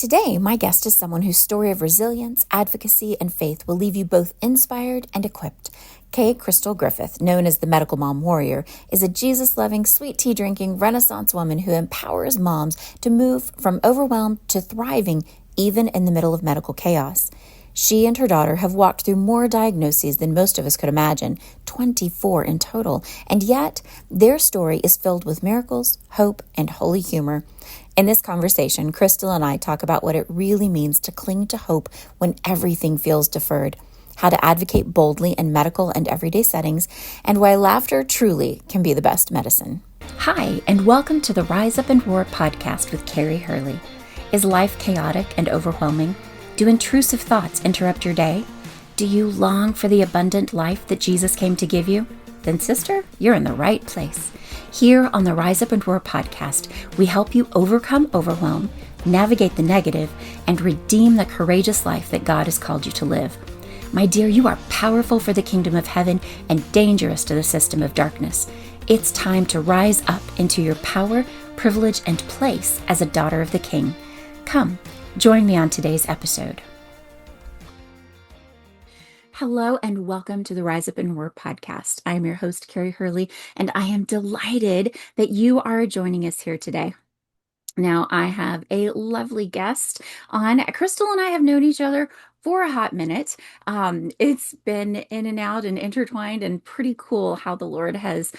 Today, my guest is someone whose story of resilience, advocacy, and faith will leave you both inspired and equipped. Kay Crystal Griffith, known as the Medical Mom Warrior, is a Jesus-loving, sweet tea-drinking Renaissance woman who empowers moms to move from overwhelmed to thriving even in the middle of medical chaos. She and her daughter have walked through more diagnoses than most of us could imagine, 24 in total, and yet their story is filled with miracles, hope, and holy humor. In this conversation, Crystal and I talk about what it really means to cling to hope when everything feels deferred, how to advocate boldly in medical and everyday settings, and why laughter truly can be the best medicine. Hi, and welcome to the Rise Up and Roar podcast with Carrie Hurley. Is life chaotic and overwhelming? Do intrusive thoughts interrupt your day? Do you long for the abundant life that Jesus came to give you? Then, sister, you're in the right place. Here on the Rise Up and Roar podcast, we help you overcome overwhelm, navigate the negative, and redeem the courageous life that God has called you to live. My dear, you are powerful for the kingdom of heaven and dangerous to the system of darkness. It's time to rise up into your power, privilege, and place as a daughter of the King. Come, join me on today's episode. Hello and welcome to the Rise Up and Roar podcast. I am your host, Carrie Hurley, and I am delighted that you are joining us here today. Now, I have a lovely guest on. Crystal and I have known each other for a hot minute. It's been in and out and intertwined and pretty cool how the Lord has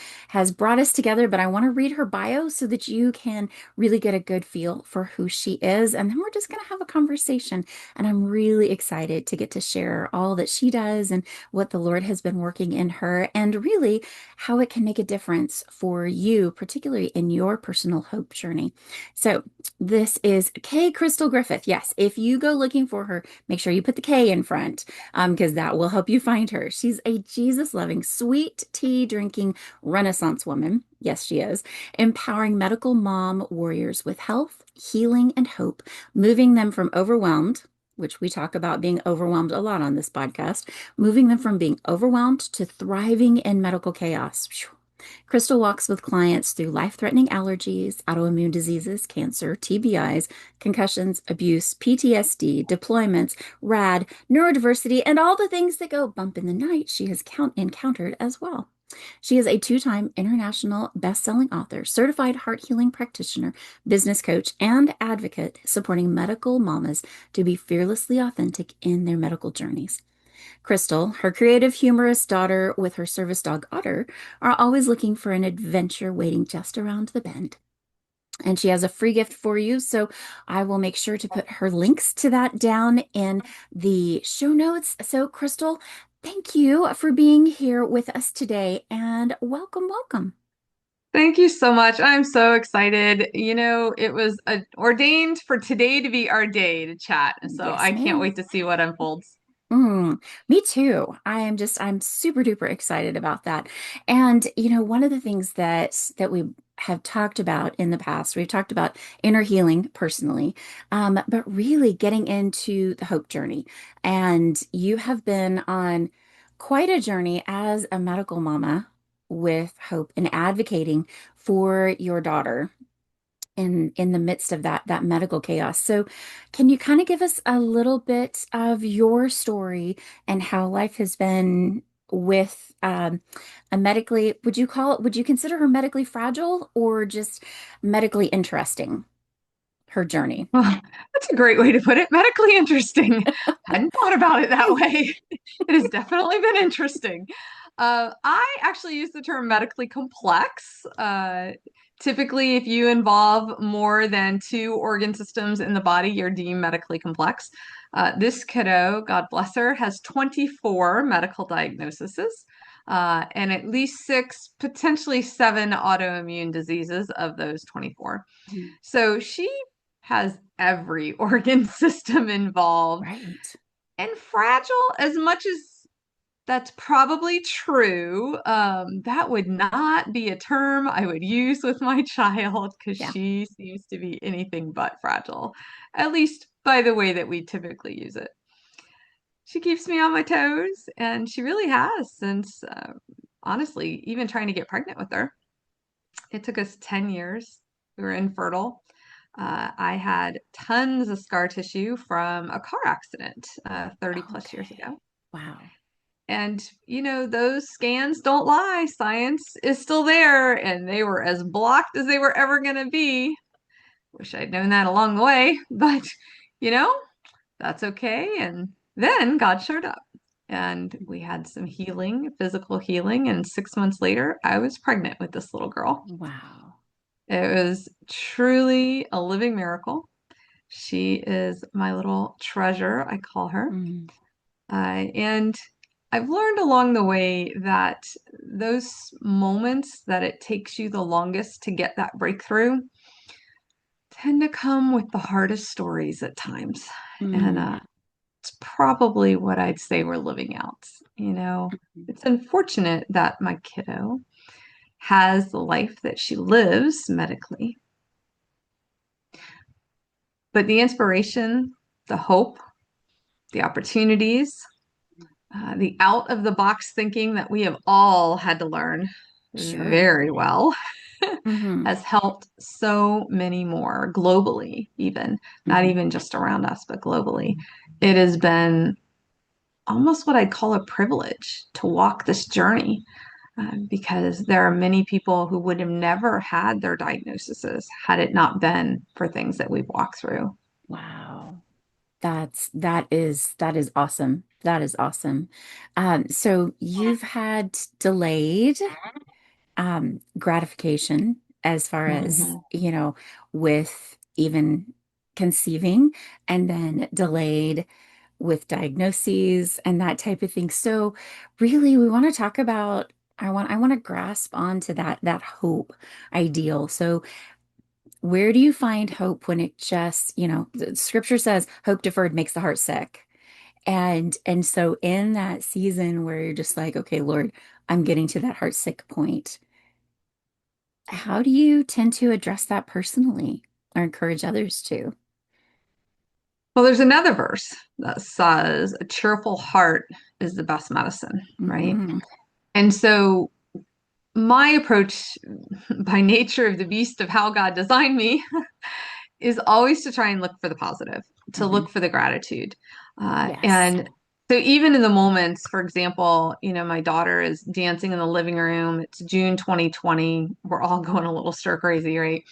brought us together. But I want to read her bio so that you can really get a good feel for who she is. And then we're just going to have a conversation. And I'm really excited to get to share all that she does and what the Lord has been working in her and really how it can make a difference for you, particularly in your personal hope journey. So this is Kay Crystal Griffith. Yes, if you go looking for her, make sure you put the K in front because that will help you find her. She's a Jesus-loving, sweet tea-drinking Renaissance woman. Yes, she is. Empowering medical mom warriors with health, healing, and hope, moving them from overwhelmed, which we talk about being overwhelmed a lot on this podcast, moving them from being overwhelmed to thriving in medical chaos. Crystal walks with clients through life-threatening allergies, autoimmune diseases, cancer, TBIs, concussions, abuse, PTSD, deployments, RAD, neurodiversity, and all the things that go bump in the night she has encountered as well. She is a two-time international best-selling author, certified heart healing practitioner, business coach, and advocate supporting medical mamas to be fearlessly authentic in their medical journeys. Crystal, her creative, humorous daughter with her service dog Otter, are always looking for an adventure waiting just around the bend. And she has a free gift for you, so I will make sure to put her links to that down in the show notes. So, Crystal, thank you for being here with us today, and welcome, welcome. Thank you so much. I'm so excited. It was ordained for today to be our day to chat. So Yes, I can't ma'am. wait to see what unfolds. Me too. I'm super duper excited about that. And one of the things that we have talked about in the past, we've talked about inner healing personally, but really getting into the hope journey. And you have been on quite a journey as a medical mama with hope and advocating for your daughter in the midst of that medical chaos. So can you kind of give us a little bit of your story and how life has been with a medically, would you consider her medically fragile or just medically interesting, her journey? Well, that's a great way to put it. Medically interesting. Hadn't thought about it that way. It has definitely been interesting. I actually use the term medically complex. Typically, if you involve more than two organ systems in the body, you're deemed medically complex. This kiddo, God bless her, has 24 medical diagnoses and at least six, potentially seven autoimmune diseases of those 24. Mhm. So she has every organ system involved Right. and fragile as much as that's probably true. That would not be a term I would use with my child because Yeah. she seems to be anything but fragile, at least by the way that we typically use it. She keeps me on my toes, and she really has since, honestly, even trying to get pregnant with her. It took us 10 years. We were infertile. I had tons of scar tissue from a car accident 30 plus years Okay. ago. Wow. And, those scans don't lie. Science is still there, and they were as blocked as they were ever going to be. Wish I'd known that along the way, but, you know, that's okay. And then God showed up, and we had some healing, physical healing. And 6 months later, I was pregnant with this little girl. Wow. It was truly a living miracle. She is my little treasure, I call her. Mm, And I've learned along the way that those moments that it takes you the longest to get that breakthrough tend to come with the hardest stories at times. And mm, it's probably what I'd say we're living out. It's unfortunate that my kiddo has the life that she lives medically, but the inspiration, the hope, the opportunities, the out of the box thinking that we have all had to learn sure. very well Hmm. has helped so many more globally, even not Hmm. even just around us, but globally. It has been almost what I'd call a privilege to walk this journey because there are many people who would have never had their diagnoses had it not been for things that we've walked through. Wow. That is awesome. That is awesome. So you've had delayed gratification as far as, Mhm. with even conceiving, and then delayed with diagnoses and that type of thing. So really we want to talk about I want to grasp onto that hope ideal. So where do you find hope when it just, the scripture says hope deferred makes the heart sick. And so in that season where you're just like, okay, Lord, I'm getting to that heart sick point. How do you tend to address that personally or encourage others to? Well, there's another verse that says, a cheerful heart is the best medicine, right? Hmm. And so my approach by nature of the beast of how God designed me is always to try and look for the positive, to Hmm. look for the gratitude. Yes. And so even in the moments, for example, my daughter is dancing in the living room. It's June 2020. We're all going a little stir crazy, right?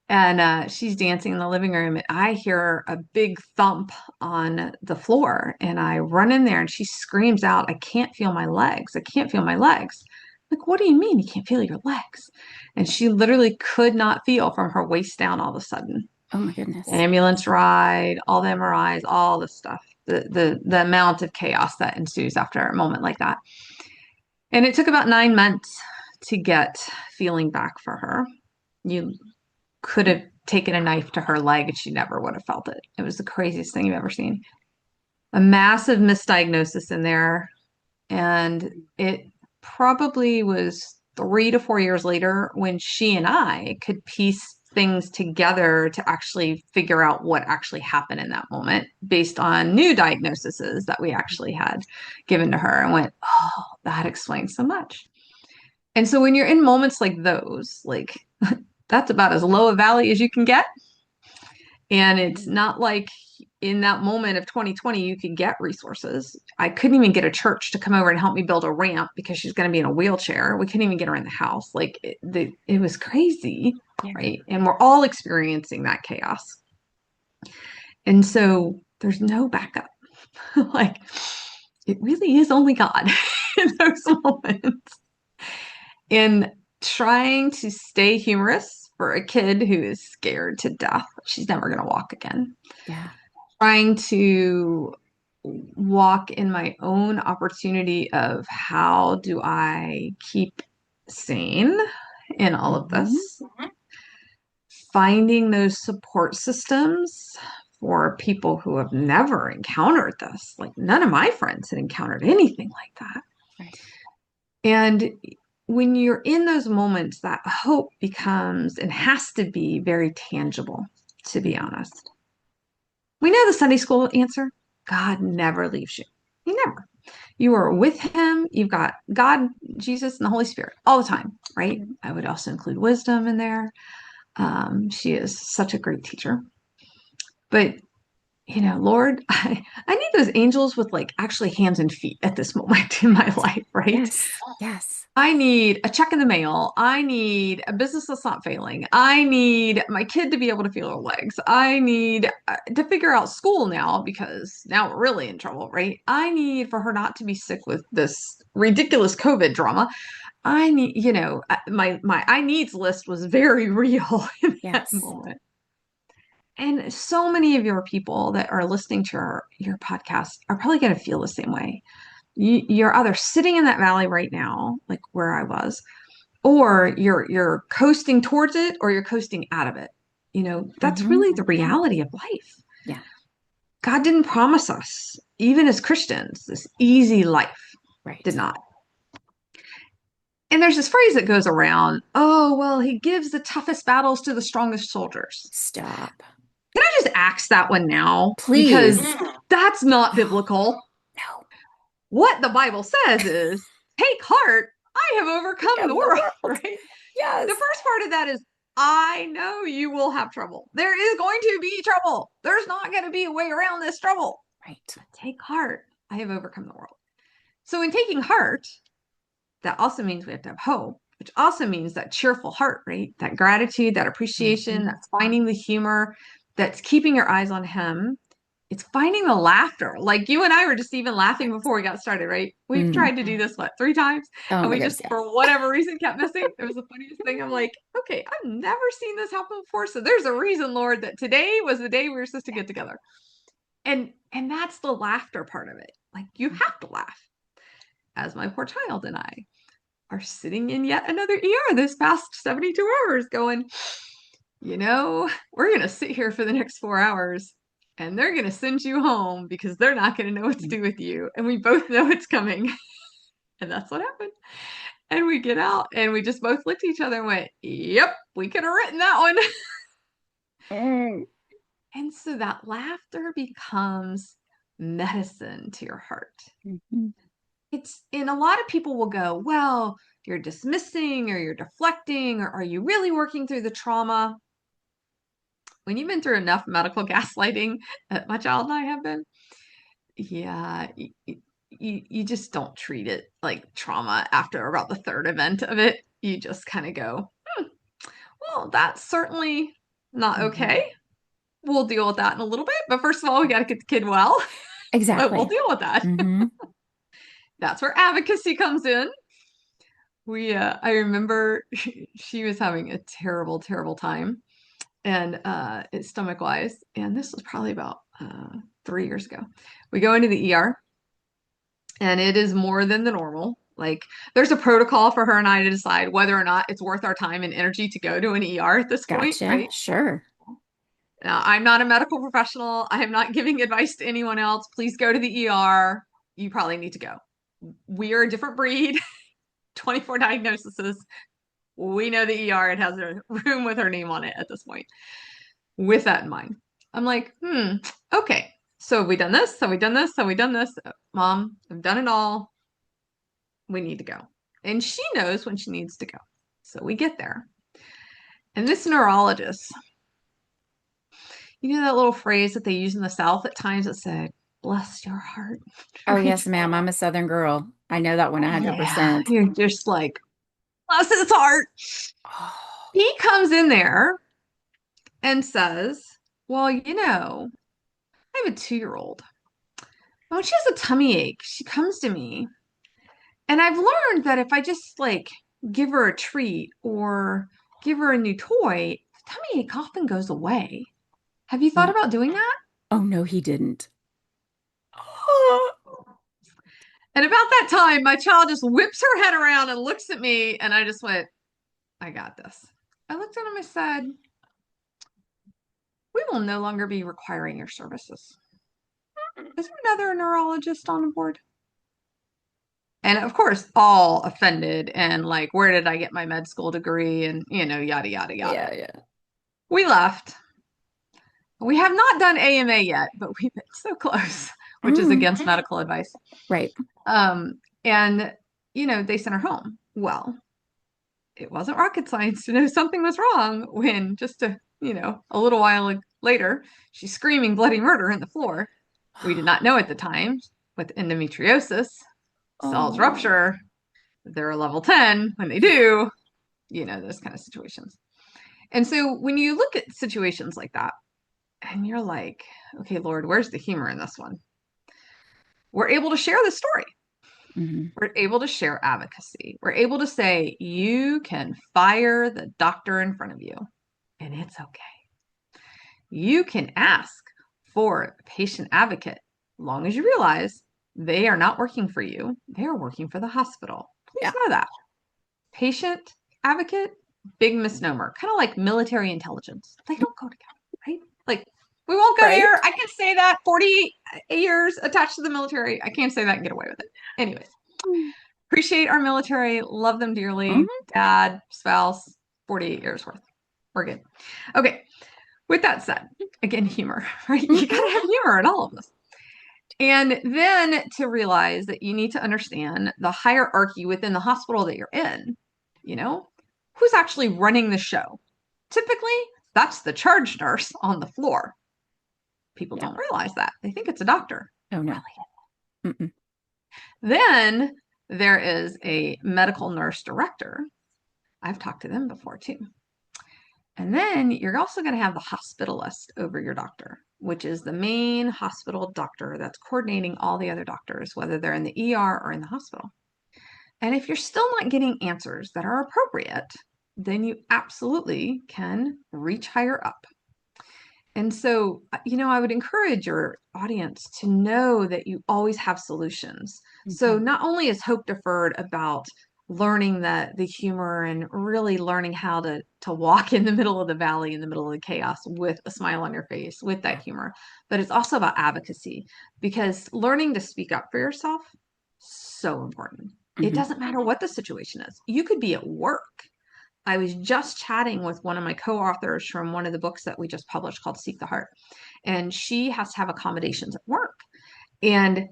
And she's dancing in the living room, and I hear a big thump on the floor. And I run in there, and she screams out, "I can't feel my legs. I can't feel my legs." Like, what do you mean you can't feel your legs? And she literally could not feel from her waist down all of a sudden. Oh my goodness. Ambulance ride, all the MRIs, all the stuff, the amount of chaos that ensues after a moment like that. And it took about 9 months to get feeling back for her. You could have taken a knife to her leg and she never would have felt it. It was the craziest thing you've ever seen. A massive misdiagnosis in there. And it probably was 3 to 4 years later when she and I could piece things together to actually figure out what actually happened in that moment based on new diagnoses that we actually had given to her and went, oh, that explains so much. And so when you're in moments like those, like that's about as low a valley as you can get. And it's not like in that moment of 2020, you could get resources. I couldn't even get a church to come over and help me build a ramp because she's going to be in a wheelchair. We couldn't even get her in the house. Like it was crazy, Yeah. right? And we're all experiencing that chaos. And so there's no backup. Like it really is only God in those moments. And trying to stay humorous for a kid who is scared to death. She's never going to walk again. Yeah. Trying to walk in my own opportunity of how do I keep sane in all of Hmm. this, finding those support systems for people who have never encountered this. Like none of my friends had encountered anything like that. Right. And when you're in those moments, that hope becomes and has to be very tangible, to be Hmm. honest. We know the Sunday school answer. God never leaves you. He never. You are with him. You've got God, Jesus, and the Holy Spirit all the time, right? I would also include wisdom in there. She is such a great teacher. But, Lord, I need those angels with like actually hands and feet at this moment in my life, right? Yes. Yes. I need a check in the mail. I need a business that's not failing. I need my kid to be able to feel her legs. I need to figure out school now because now we're really in trouble, right? I need for her not to be sick with this ridiculous COVID drama. I need, my I needs list was very real in that Yes. moment. And so many of your people that are listening to your podcast are probably going to feel the same way. You're either sitting in that valley right now, like where I was, or you're coasting towards it or you're coasting out of it. That's Hmm. really the reality of life. Yeah. God didn't promise us, even as Christians, this easy life. Did Right. not. And there's this phrase that goes around, oh, well, he gives the toughest battles to the strongest soldiers. Stop. Can I just axe that one now? Because Please. that's not biblical. No. What the Bible says is, take heart, I have overcome the Come the world, world. right? The Yes. first part of that is, I know you will have trouble. There is going to be trouble. There's not going to be a way around this trouble. Right. Take heart, I have overcome the world. So, in taking heart, that also means we have to have hope, which also means that cheerful heart, right? That gratitude, that appreciation, Hmm. that's finding the humor, that's keeping your eyes on Him. It's finding the laughter. Like you and I were just even laughing before we got started, right? We've Mm. tried to do this, what, 3 times? Oh And my we goodness. just, Yeah. for whatever reason, kept missing. It was the funniest thing. I'm like, okay, I've never seen this happen before. So there's a reason, Lord, that today was the day we were supposed to get together. And that's the laughter part of it. Like you have to laugh. As my poor child and I are sitting in yet another ER this past 72 hours going, we're going to sit here for the next 4 hours and they're going to send you home because they're not going to know what to Mm. do with you. And we both know it's coming. And that's what happened. And we get out and we just both looked at each other and went, yep, we could have written that one. Mm. And so that laughter becomes medicine to your heart. Mhm. And a lot of people will go, well, you're dismissing or you're deflecting, or are you really working through the trauma? When you've been through enough medical gaslighting that my child and I have been, yeah, you just don't treat it like trauma after about the third event of it. You just kind of go, well, that's certainly not Mhm. okay. We'll deal with that in a little bit. But first of all, we got to get the kid well, but we'll Exactly. deal with that. Hmm. That's where advocacy comes in. I remember she was having a terrible, terrible time and stomach wise. And this was probably about 3 years ago. We go into the ER and it is more than the normal. Like there's a protocol for her and I to decide whether or not it's worth our time and energy to go to an ER at this point, Gotcha. right? Sure. Now, I'm not a medical professional. I am not giving advice to anyone else. Please go to the ER. You probably need to go. We are a different breed, 24 diagnoses. We know the ER. It has a room with her name on it at this point. With that in mind, I'm like, okay. So have we done this? Have we done this? Have we done this? Mom, I've done it all. We need to go. And she knows when she needs to go. So we get there. And this neurologist, that little phrase that they use in the South at times that said, bless your heart, Oh, right? yes, ma'am. I'm a Southern girl. I know that one Yeah, 100%. you're just like, bless his heart. Oh, He comes in there and says, well, I have a 2-year-old. When she has a tummy ache, she comes to me. And I've learned that if I just like give her a treat or give her a new toy, the tummy ache often goes away. Have you thought oh, about doing that? oh no, he didn't. And about that time, my child just whips her head around and looks at me, and I just went, I got this. I looked at him and said, we will no longer be requiring your services. Is there another neurologist on board? And of course, all offended and like, where did I get my med school degree? And, yada, yada, yada. Yeah, yeah. We left. We have not done AMA yet, but we've been so close, which is Mm, against medical advice. right. Um, and, they sent her home. Well, it wasn't rocket science to know something was wrong when just a little while later, she's screaming bloody murder in the floor. We did not know at the time with endometriosis, cells Oh. rupture, they're a level 10 when they do, those kind of situations. And so when you look at situations like that and you're like, okay, Lord, where's the humor in this one? We're able to share the story. Hmm. We're able to share advocacy. We're able to say, you can fire the doctor in front of you, and it's okay. You can ask for a patient advocate, long as you realize they are not working for you, they are working for the hospital. Please Yeah. know that. Patient advocate, big misnomer, kind of like military intelligence. They don't go together, right? Like, we won't go Right. there. I can say that 40 years attached to the military. I can't say that and get away with it. Anyways, appreciate our military, love them dearly. Hmm. Dad, spouse, 48 years worth. We're good. Okay. With that said, again, humor, right? You got to Hmm. have humor in all of this. And then to realize that you need to understand the hierarchy within the hospital that you're in, you know, who's actually running the show. Typically, that's the charge nurse on the floor. People Yeah. don't realize that. They think it's a doctor. Oh no. Really? Mm-mm. Then there is a medical nurse director. I've talked to them before too. And then you're also going to have the hospitalist over your doctor, which is the main hospital doctor that's coordinating all the other doctors, whether they're in the ER or in the hospital. And if you're still not getting answers that are appropriate, then you absolutely can reach higher up. And so, I would encourage your audience to know that you always have solutions. So Hmm. not only is Hope Deferred about learning the humor and really learning how to walk in the middle of the valley, in the middle of the chaos with a smile on your face, with Yeah. that humor, but it's also about advocacy because learning to speak up for yourself, so important. It Hmm. doesn't matter what the situation is. You could be at work. I was just chatting with one of my co-authors from one of the books that we just published called Seek the Heart. And she has to have accommodations at work. And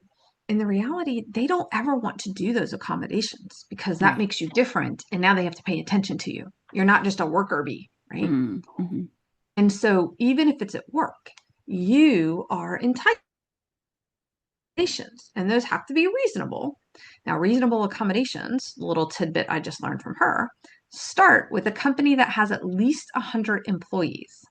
in the reality, they don't ever want to do those accommodations because that Right. makes you different. And now they have to pay attention to you. You're not just a worker bee, right? Mm-hmm. And so even if it's at work, you are entitled accommodations, and those have to be reasonable. Now, reasonable accommodations, a little tidbit I just learned from her, start with a company that has at least 100 employees.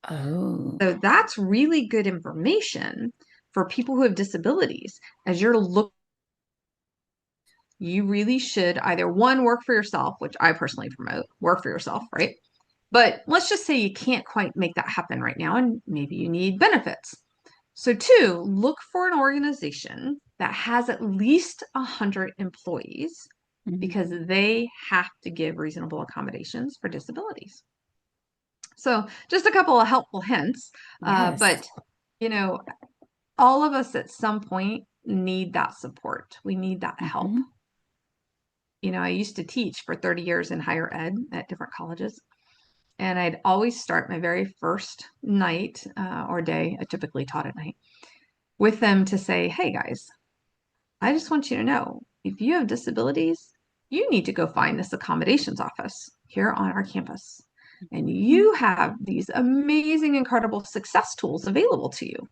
Oh. So that's really good information for people who have disabilities. As you're looking, you really should either one, work for yourself, which I personally promote, work for yourself, right? But let's just say you can't quite make that happen right now, and maybe you need benefits. So, two, look for an organization that has at least 100 employees Hmm. because they have to give reasonable accommodations for disabilities. So, just a couple of helpful hints. Yes. But, you know, all of us at some point need that support. We need that help. Hmm. I used to teach for 30 years in higher ed at different colleges. And I'd always start my very first night or day, I typically taught at night, with them to say, hey guys, I just want you to know if you have disabilities, you need to go find this accommodations office here on our campus. And you have these amazing, incredible success tools available to you.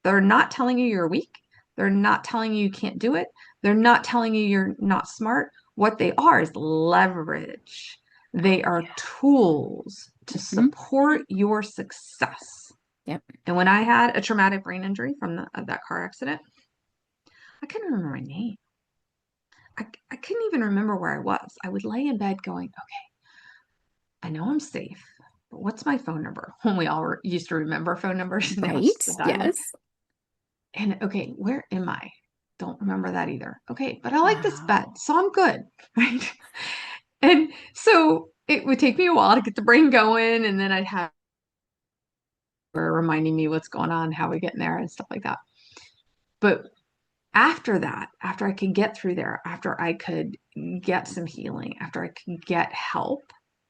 They're not telling you you're weak. They're not telling you you can't do it. They're not telling you you're not smart. What they are is leverage. Oh, They are yeah. tools to Hmm. support your success. Yep. And when I had a traumatic brain injury from that car accident, I couldn't remember my name. I couldn't even remember where I was. I would lay in bed going, okay, I know I'm safe, but what's my phone number? When we all used to remember phone numbers, now it's Right. just the dial up. Yes. And okay, where am I? Don't remember that either. Okay, but I like this bed, Wow. so I'm good, right? And so it would take me a while to get the brain going, and then I'd have reminding me what's going on, how we get in there, and stuff like that. But after that, after I could get through there, after I could get some healing, after I could get help,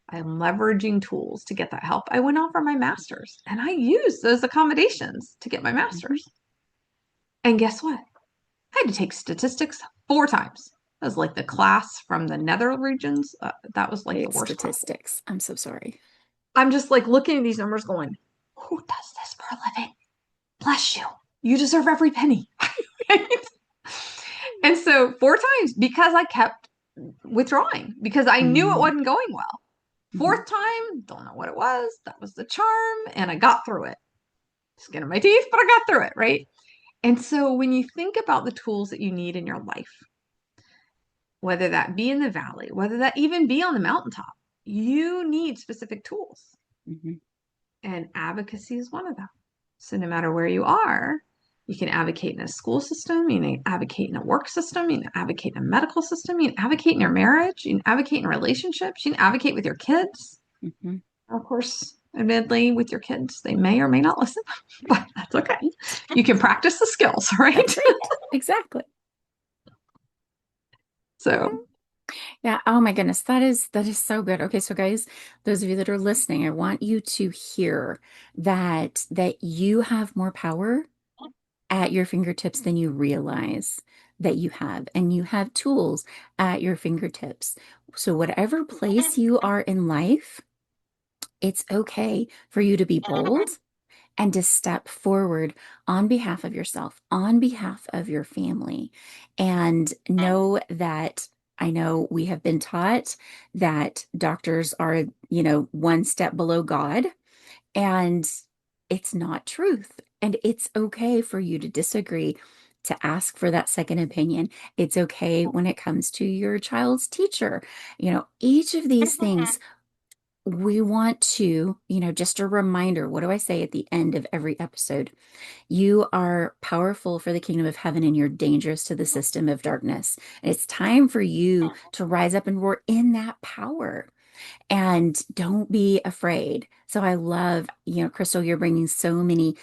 I'm leveraging tools to get that help. I went on for my master's and I used those accommodations to get my Hmm. master's. And guess what? I had to take statistics 4 times. was like the class from the nether regions. That was like the Great worst class. statistics. I'm so sorry. I'm just like looking at these numbers going, who does this for a living? Bless you. You deserve every penny. And so 4 times because I kept withdrawing because I knew it Mm-hmm. wasn't going well. Fourth time, don't know what it was. That was the charm. And I got through it. Skin of my teeth, but I got through it, right? And so when you think about the tools that you need in your life, whether that be in the valley, whether that even be on the mountaintop, you need specific tools. Mm-hmm. And advocacy is one of them. So no matter where you are, you can advocate in a school system, you can advocate in a work system, you can advocate in a medical system, you can advocate in your marriage, you can advocate in relationships, you can advocate with your kids. Mm-hmm. Of course, admittedly, with your kids, they may or may not listen, but that's okay. You can practice the skills, That's right? right. Exactly. So, Yeah. Oh my goodness. That is so good. Okay, so guys, those of you that are listening, I want you to hear that you have more power at your fingertips than you realize that you have, and you have tools at your fingertips. So whatever place you are in life, it's okay for you to be bold and to step forward on behalf of yourself, on behalf of your family, and know that I know we have been taught that doctors are, one step below God, and it's not truth. And it's okay for you to disagree, to ask for that second opinion. It's okay when it comes to your child's teacher. Each of these things we want to, just a reminder, what do I say at the end of every episode? You are powerful for the kingdom of heaven and you're dangerous to the system of darkness. And it's time for you to rise up and roar in that power. And don't be afraid. So I love, Crystal, you're bringing so many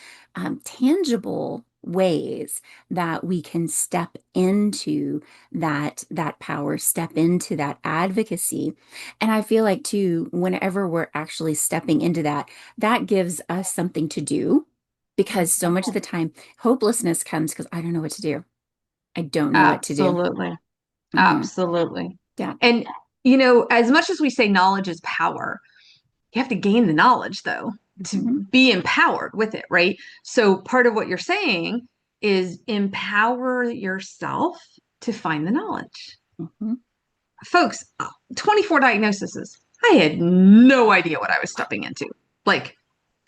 tangible ways that we can step into that power, step into that advocacy. And I feel like too, whenever we're actually stepping into that, that gives us something to do because so much of the time hopelessness comes because I don't know what to do. I don't know what to do. absolutely. Hmm. Absolutely. Yeah. And, as much as we say knowledge is power, you have to gain the knowledge, though, to Hmm. be empowered with it, right? So part of what you're saying is empower yourself to find the knowledge. Hmm. Folks, 24 diagnoses. I had no idea what I was stepping into. Like,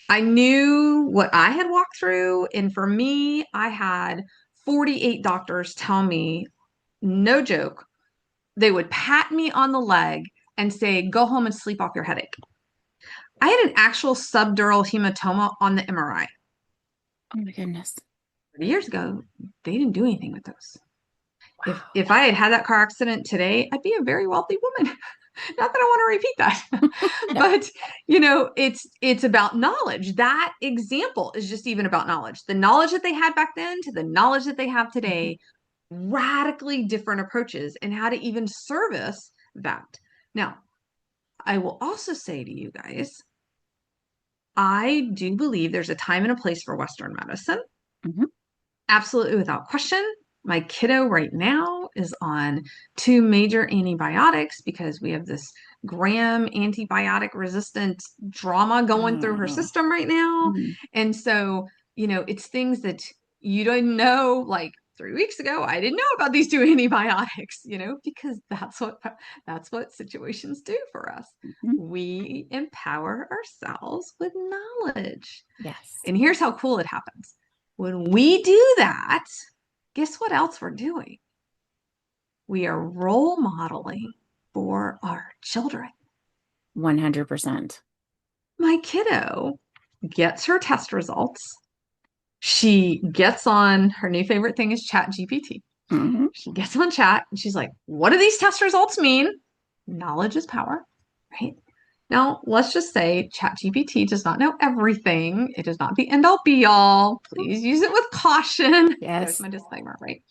I knew what I had walked through. And for me, I had 48 doctors tell me, no joke, they would pat me on the leg and say, go home and sleep off your headache. I had an actual subdural hematoma on the MRI. Oh my goodness. 30 years ago, they didn't do anything with those. If Wow. I had had that car accident today, I'd be a very wealthy woman. Not that I want to repeat that, No. but it's about knowledge. That example is just even about knowledge. The knowledge that they had back then to the knowledge that they have Mhm. today, radically different approaches and how to even service that. Now, I will also say to you guys, I do believe there's a time and a place for Western medicine. Mhm. Absolutely without question. My kiddo right now is on 2 major antibiotics because we have this gram antibiotic resistant drama going through her Oh. system right now. Mhm. And so, it's things that you don't know. Like 3 weeks ago, I didn't know about these 2 antibiotics, because that's what situations do for us. Mhm. We empower ourselves with knowledge. Yes. And here's how cool it happens. When we do that, guess what else we're doing? We are role modeling for our children. 100%. My kiddo gets her test results. She gets on, her new favorite thing is Chat GPT. Mhm. She gets on chat and she's like, what do these test results mean? Knowledge is power, right? Now, let's just say ChatGPT does not know everything. It is not the end all be all. Please use it with caution. There's Yes. my disclaimer, right?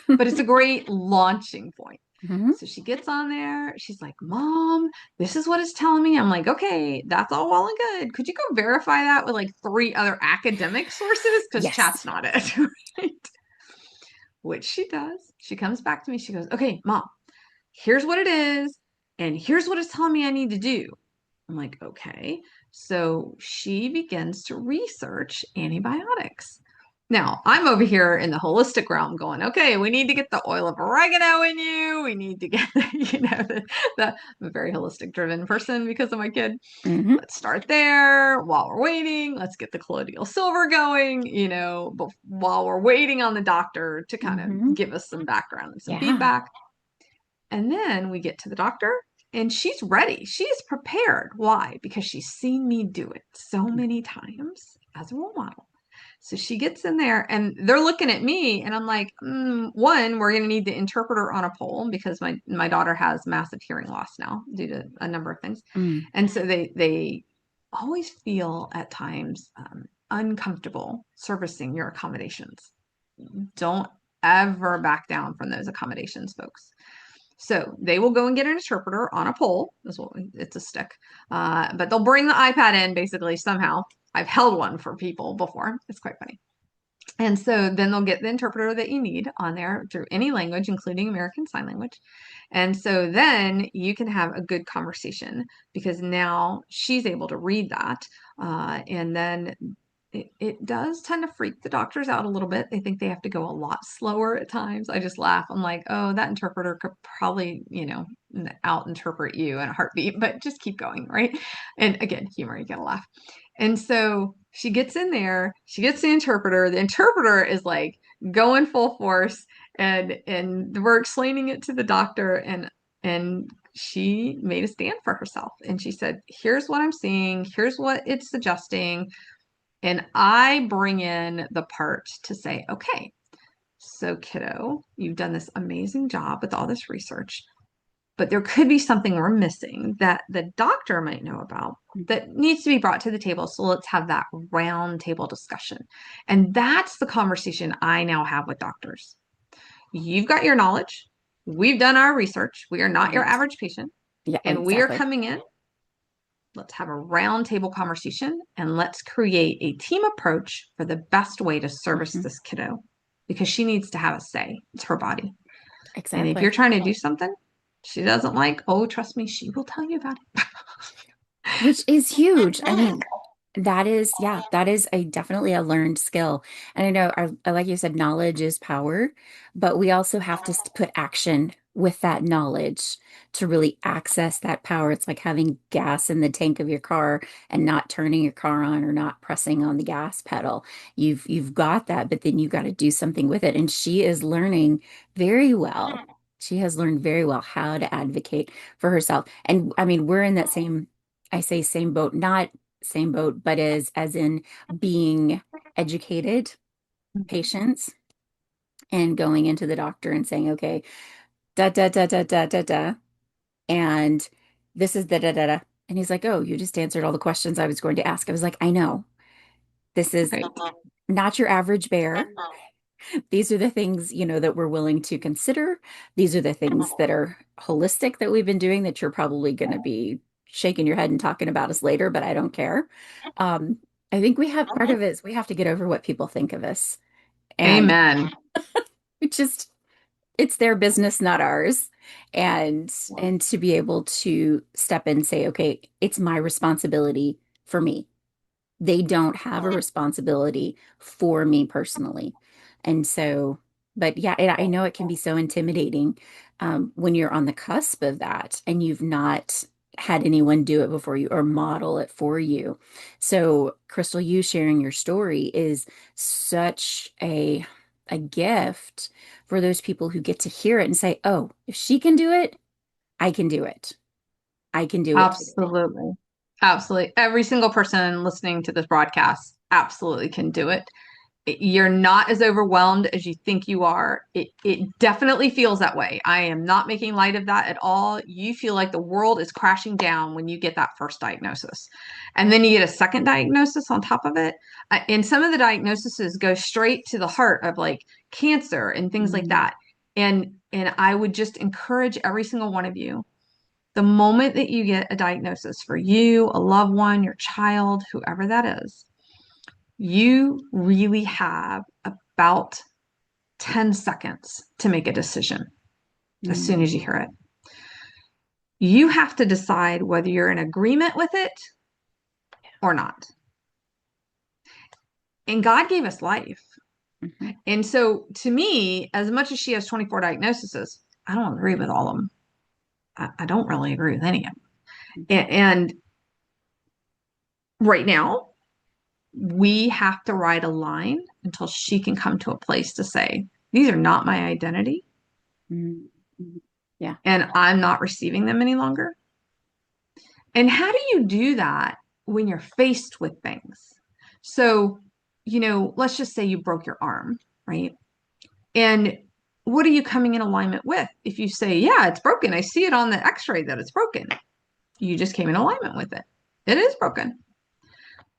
But it's a great launching point. Mhm. So she gets on there. She's like, Mom, this is what it's telling me. I'm like, okay, that's all well and good. Could you go verify that with like 3 other academic sources? Because chat's Yes. not it. Right? Which she does. She comes back to me. She goes, okay, Mom, here's what it is, and here's what it's telling me I need to do. I'm like, okay. So she begins to research antibiotics. Now, I'm over here in the holistic realm going, okay, we need to get the oil of oregano in you. We need to get, I'm a very holistic driven person because of my kid. Hmm. Let's start there while we're waiting. Let's get the colloidal silver going, but while we're waiting on the doctor to kind of Hmm. give us some background and some Yeah. feedback. And then we get to the doctor and she's ready. She's prepared. Why? Because she's seen me do it so many times as a role model. So she gets in there and they're looking at me and I'm like, one, we're going to need the interpreter on a pole because my daughter has massive hearing loss now due to a number of things. Mm. And so they always feel at times uncomfortable servicing your accommodations. Don't ever back down from those accommodations, folks. So they will go and get an interpreter on a pole. It's a stick, but they'll bring the iPad in basically somehow. I've held one for people before. It's quite funny. And so then they'll get the interpreter that you need on there through any language, including American Sign Language. And so then you can have a good conversation because now she's able to read that. And then it does tend to freak the doctors out a little bit. They think they have to go a lot slower at times. I just laugh. I'm like, oh, that interpreter could probably, out interpret you in a heartbeat, but just keep going, right? And again, humor, you gotta laugh. And so she gets in there, she gets the interpreter. The interpreter is like going full force, and we're explaining it to the doctor, and she made a stand for herself. And she said, here's what I'm seeing, here's what it's suggesting. And I bring in the part to say, okay, so kiddo, you've done this amazing job with all this research, but there could be something we're missing that the doctor might know about that needs to be brought to the table. So let's have that round table discussion. And that's the conversation I now have with doctors. You've got your knowledge. We've done our research. We are not your Right. average patient. Yeah, And we are exactly. coming in. Let's have a round table conversation and let's create a team approach for the best way to service Hmm. this kiddo because she needs to have a say. It's her body. And if you're Exactly. trying to do something she doesn't like, oh, trust me, she will tell you about Which is huge. I it. mean, that is, yeah, that is a definitely a learned skill. And I know, like you said, knowledge is power, but we also have to put action with that knowledge to really access that power. It's like having gas in the tank of your car and not turning your car on or not pressing on the gas pedal. You've got that, but then you've got to do something with it. And she is learning very well. She has learned very well how to advocate for herself. And I mean, we're in that same, I say same boat, not same boat, but as in being educated patients and going into the doctor and saying, okay, da da da da da da da, and this is da da da da. And he's like, oh, you just answered all the questions I was going to ask. I was like, I know. This is Right. not your average bear. These are the things, that we're willing to consider. These are the things that are holistic that we've been doing that you're probably going to be shaking your head and talking about us later, but I don't care. Um, I think we have part of it is we have to get over what people think of us. And Amen. it just it's their business, not ours. And to be able to step in and say, okay, it's my responsibility for me. They don't have a responsibility for me personally. And so, but yeah, I know it can be so intimidating when you're on the cusp of that and you've not had anyone do it before you or model it for you. So, Crystal, you sharing your story is such a gift for those people who get to hear it and say, "Oh, if she can do it, I can do it. I can do it too." Absolutely. Absolutely. Every single person listening to this broadcast absolutely can do it. You're not as overwhelmed as you think you are. It definitely feels that way. I am not making light of that at all. You feel like the world is crashing down when you get that first diagnosis. And then you get a second diagnosis on top of it. And some of the diagnoses go straight to the heart of like cancer and things like Mm, that. And I would just encourage every single one of you, the moment that you get a diagnosis for you, a loved one, your child, whoever that is, you really have about 10 seconds to make a decision as soon mm, as you hear it. You have to decide whether you're in agreement with it or not. And God gave us life. Hmm. And so to me, as much as she has 24 diagnoses, I don't agree with all of them. I don't really agree with any of them. And right now, we have to ride a line until she can come to a place to say, these are not my identity, Hmm. Yeah. and I'm not receiving them any longer. And how do you do that when you're faced with things? So, let's just say you broke your arm, right? And what are you coming in alignment with? If you say, yeah, it's broken, I see it on the x-ray that it's broken, you just came in alignment with it. It is broken.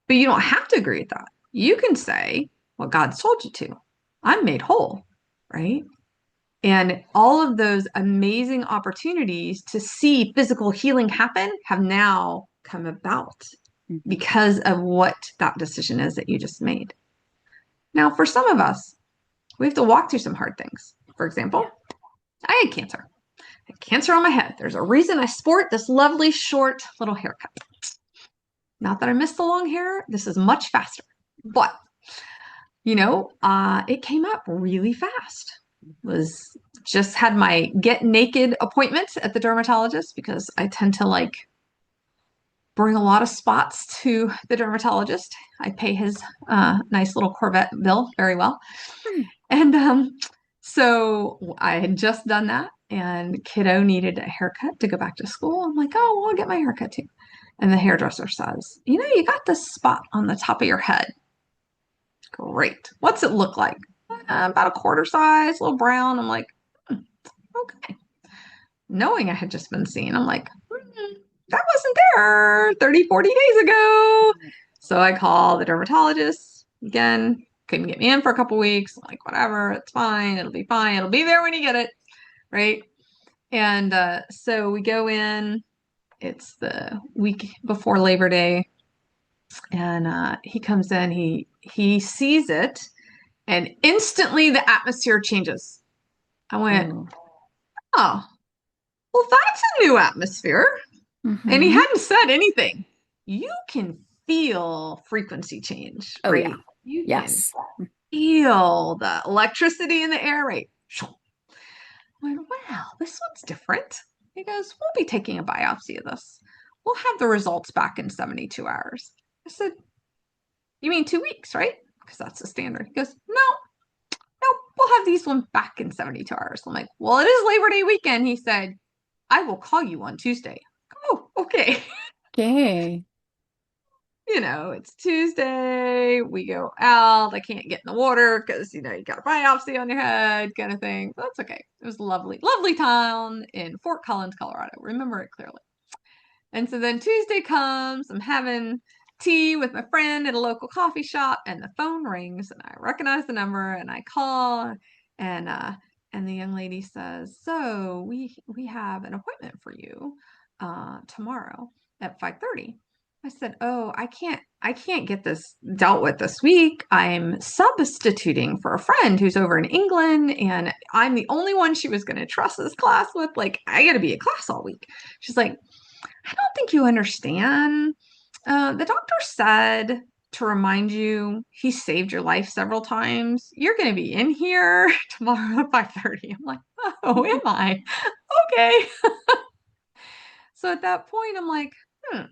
But you don't have to agree with that. You can say what God's told you to. I'm made whole, right? And all of those amazing opportunities to see physical healing happen have now come about Hmm. because of what that decision is that you just made. Now, for some of us, we have to walk through some hard things. For Yeah. example, I had cancer. I had cancer on my head. There's a reason I sport this lovely short little haircut. Not that I miss the long hair. This is much faster. But, it came up really fast. Was just had my get naked appointment at the dermatologist because I tend to bring a lot of spots to the dermatologist. I pay his nice little Corvette bill very well. And so I had just done that, and kiddo needed a haircut to go back to school. I'm like, oh, well, I'll get my haircut too. And the hairdresser says, you got this spot on the top of your head. Great. What's it look like? About a quarter size, a little brown. I'm like, okay. Knowing I had just been seen, I'm like, that wasn't there 30, 40 days ago. So I call the dermatologist again. Couldn't get me in for a couple weeks. I'm like, whatever, it's fine. It'll be fine. It'll be there when you get it. Right. And so we go in. It's the week before Labor Day. And he comes in, he sees it, and instantly the atmosphere changes. I went, Oh. oh, well, that's a new atmosphere. And he Hmm. hadn't said anything. You can feel frequency change, Oh, yeah. right? You can Yes. feel the electricity in the air, right? I went, wow, this one's different. He goes, we'll be taking a biopsy of this. We'll have the results back in 72 hours. I said, you mean 2 weeks, right? Because that's the standard. He goes, no, no, we'll have these ones back in 72 hours. I'm like, well, it is Labor Day weekend. He said, I will call you on Tuesday. Oh, okay. Okay. It's Tuesday. We go out. I can't get in the water because, you got a biopsy on your head kind of thing. But that's okay. It was a lovely, lovely town in Fort Collins, Colorado. Remember it clearly. And so then Tuesday comes. I'm having tea with my friend at a local coffee shop, and the phone rings, and I recognize the number, and I call, and the young lady says, "So we have an appointment for you tomorrow at 5:30." I said, "Oh, I can't get this dealt with this week. I'm substituting for a friend who's over in England, and I'm the only one she was going to trust this class with. Like, I got to be at class all week." She's like, I don't think you understand. The doctor said to remind you he saved your life several times. You're going to be in here tomorrow at 5:30. I'm like, oh, am I? Okay. So at that point, I'm like, it's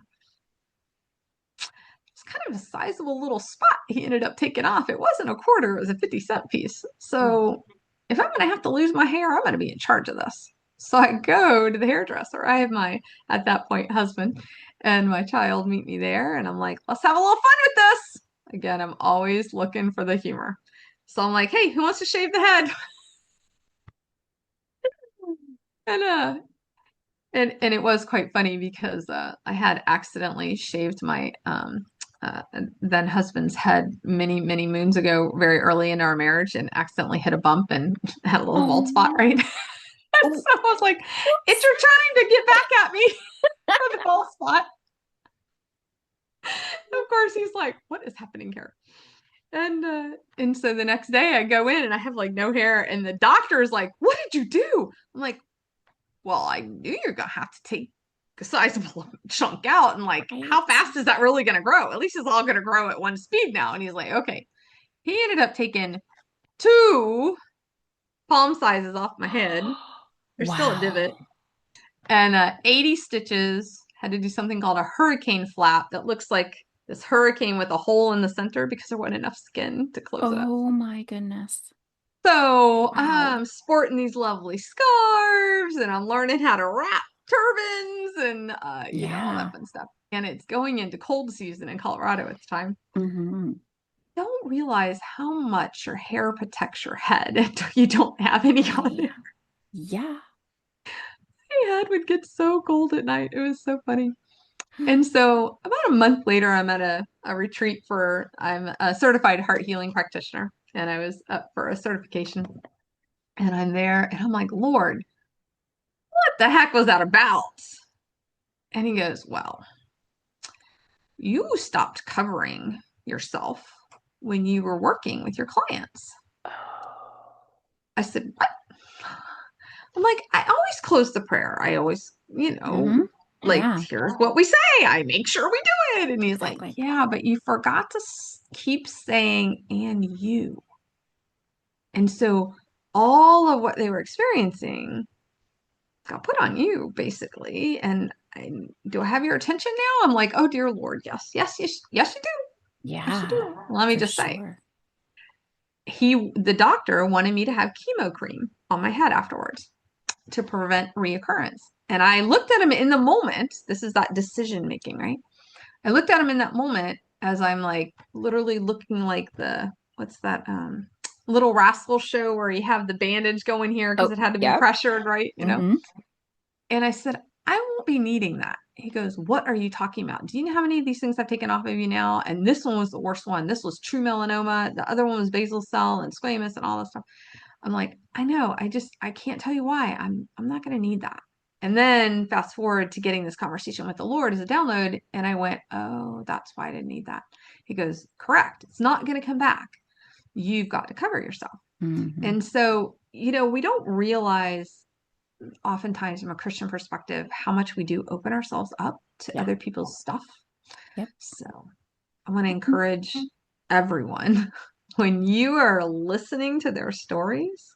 kind of a sizable little spot he ended up taking off. It wasn't a quarter, it was a 50-cent piece. So if I'm going to have to lose my hair, I'm going to be in charge of this. So I go to the hairdresser. I have my, at that point, husband and my child meet me there. And I'm like, let's have a little fun with this. Again, I'm always looking for the humor. So I'm like, hey, who wants to shave the head? And and it was quite funny because I had accidentally shaved my then husband's head many, many moons ago, very early in our marriage, and accidentally hit a bump and had a little bald spot, Oh, right? oh, So I was like, it's whoops. your time to get back at me for the bald spot. Of course, he's like, what is happening here? And so the next day I go in and I have like no hair, and the doctor is like, what did you do? I'm like, well, I knew you're gonna have to take sizable chunk out, and like, how Right. fast is that really going to grow? At least it's all going to grow at one speed now. And he's like, okay. He ended up taking two palm sizes off my head. There's still a Wow. divot, and 80 stitches. Had to do something called a hurricane flap that looks like this hurricane with a hole in the center because there wasn't enough skin to close it up. Oh my goodness. So Wow. I'm sporting these lovely scarves, and I'm learning how to wrap turbans, and all that Yeah. fun stuff. And it's going into cold season in Colorado at the time. Hmm. Don't realize how much your hair protects your head until you don't have any on Right. it. Yeah. My head would get so cold at night. It was so funny. And so about a month later, I'm at a retreat for, I'm a certified heart healing practitioner, and I was up for a certification. And I'm there, and I'm like, Lord, what the heck was that about? And he goes, well, you stopped covering yourself when you were working with your clients. I said, what? I'm like, I always close the prayer. I always, Hmm. like, Yeah. here's what we say. I make sure we do it. And he's like, Exactly. yeah, but you forgot to keep saying, and you. And so all of what they were experiencing got put on you, basically. And do I have your attention now? I'm like, oh, dear Lord, yes, yes, yes, yes, you do. Yes, you Yeah, do. Let me for just say, sure. the doctor wanted me to have chemo cream on my head afterwards to prevent reoccurrence. And I looked at him in the moment. This is that decision making, right? I looked at him in that moment as I'm like literally looking like what's that Little Rascal show where you have the bandage going here because Oh, it had to be yep. pressured, right? Hmm. And I said, I won't be needing that. He goes, what are you talking about? Do you know how many of these things I've taken off of you now? And this one was the worst one. This was true melanoma. The other one was basal cell and squamous and all this stuff. I'm like, I know. I can't tell you why. I'm not going to need that. And then fast forward to getting this conversation with the Lord as a download. And I went, oh, that's why I didn't need that. He goes, correct. It's not going to come back. You've got to cover yourself. Hmm. And so, we don't realize oftentimes from a Christian perspective how much we do open ourselves up to Yeah. other people's stuff. Yep. So I want to encourage everyone when you are listening to their stories,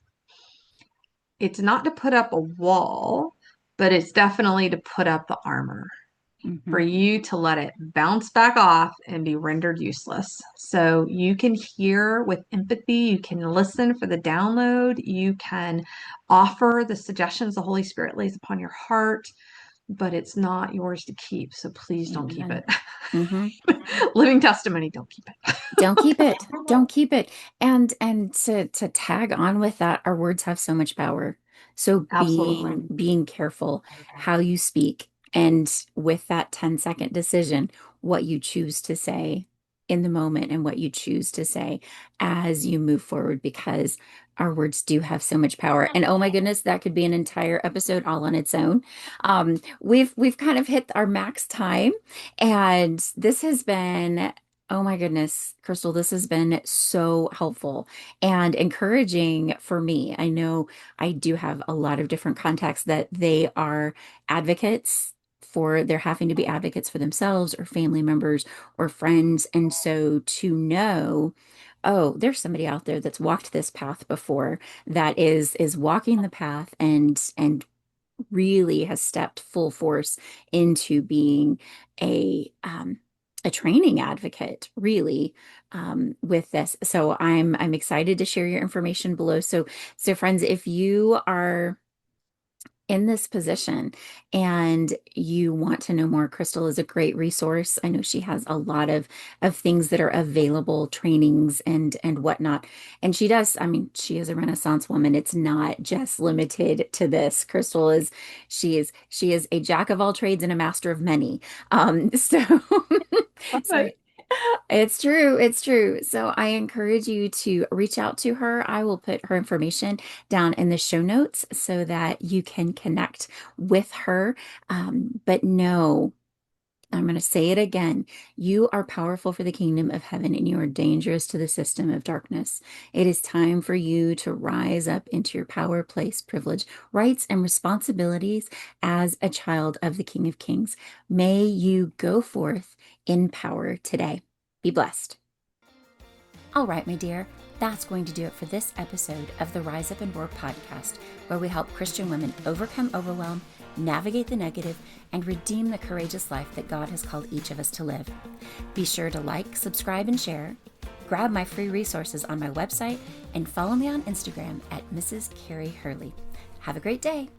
it's not to put up a wall, but it's definitely to put up the armor for Hmm. you to let it bounce back off and be rendered useless. So you can hear with empathy, you can listen for the download, you can offer the suggestions the Holy Spirit lays upon your heart, but it's not yours to keep. So please don't keep Amen. it. Hmm. Living testimony, don't keep it. Don't keep it. Don't keep it. And to tag on with that, our words have so much power. So Absolutely. being careful how you speak and with that 10-second decision, what you choose to say in the moment and what you choose to say as you move forward because our words do have so much power. And oh my goodness, that could be an entire episode all on its own. We've kind of hit our max time, and this has been, oh my goodness, Crystal, this has been so helpful and encouraging for me. I know I do have a lot of different contacts that they are advocates for, they're having to be advocates for themselves or family members or friends. And so to know, oh, there's somebody out there that's walked this path before that is walking the path and really has stepped full force into being a training advocate, really, with this. So I'm excited to share your information below. So friends, if you are in this position and you want to know more, Crystal is a great resource. I know she has a lot of things that are available, trainings and whatnot. And she does, I mean, she is a Renaissance woman. It's not just limited to this. Crystal is, she is a jack of all trades and a master of many. So so But it's true. It's true. So I encourage you to reach out to her. I will put her information down in the show notes so that you can connect with her. But no. I'm going to say it again. You are powerful for the kingdom of heaven and you are dangerous to the system of darkness. It is time for you to rise up into your power, place, privilege, rights, and responsibilities as a child of the King of Kings. May you go forth in power today. Be blessed. All right, my dear, that's going to do it for this episode of the Rise Up and Roar podcast, where we help Christian women overcome overwhelm, navigate the negative, and redeem the courageous life that God has called each of us to live. Be sure to like, subscribe, and share. Grab my free resources on my website and follow me on Instagram at Mrs. Carrie Hurley. Have a great day.